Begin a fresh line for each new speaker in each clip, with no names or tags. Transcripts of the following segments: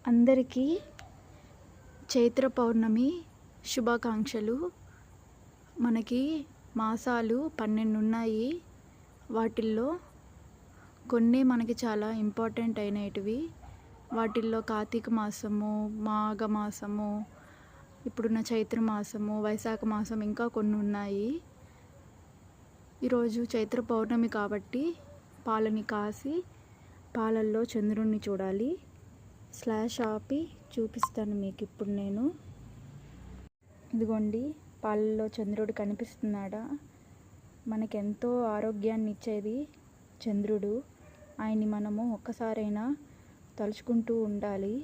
అందరికీ చైత్ర పౌర్ణమి శుభాకాంక్షలు. మనకి మాసాలు 12 ఉన్నాయి. వాటిల్లో కొన్ని మనకి చాలా ఇంపార్టెంట్ అయినటివి. వాటిల్లో కార్తీక మాసము, మాఘ మాసము, ఇప్పుడున్న చైత్ర మాసము, వైశాఖ మాసం, ఇంకా కొన్ని ఉన్నాయి. ఈరోజు చైత్ర పౌర్ణమి కాబట్టి పాలని కాసి పాలల్లో చంద్రుణ్ణి చూడాలి. స్లాష్ ఆపి చూపిస్తాను మీకు ఇప్పుడు నేను. ఇదిగోండి, పాలల్లో చంద్రుడు కనిపిస్తున్నాడా? మనకెంతో ఆరోగ్యాన్ని ఇచ్చేది చంద్రుడు. ఆయన్ని మనము ఒక్కసారైనా తలుచుకుంటూ ఉండాలి.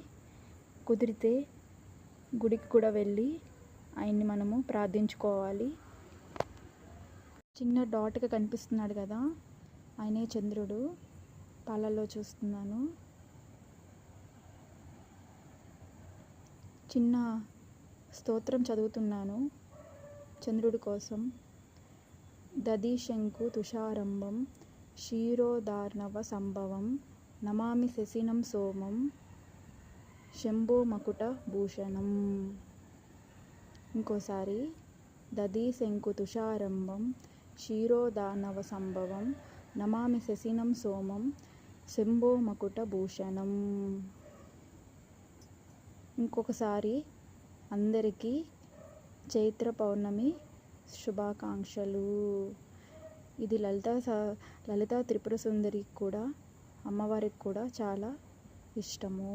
కుదిరితే గుడికి కూడా వెళ్ళి ఆయన్ని మనము ప్రార్థించుకోవాలి. చిన్న డాట్గా కనిపిస్తున్నాడు కదా, ఆయనే చంద్రుడు. పాలల్లో చూస్తున్నాను. చిన్న స్తోత్రం చదువుతున్నాను చంద్రుడి కోసం. దదీశంకు తుషారంభం క్షీరోదార్ణవ సంభవం నమామి శశినం సోమం శంభో మకుట భూషణం. ఇంకోసారి, దదీశంకు తుషారంభం క్షీరోదార్ణవ సంభవం నమామి శశినం సోమం శంభో మకుట భూషణం. ఇంకొకసారి, అందరికీ చైత్ర పౌర్ణమి శుభాకాంక్షలు. ఇది లలితా త్రిపుర సుందరికి కూడా, అమ్మవారికి కూడా చాలా ఇష్టము.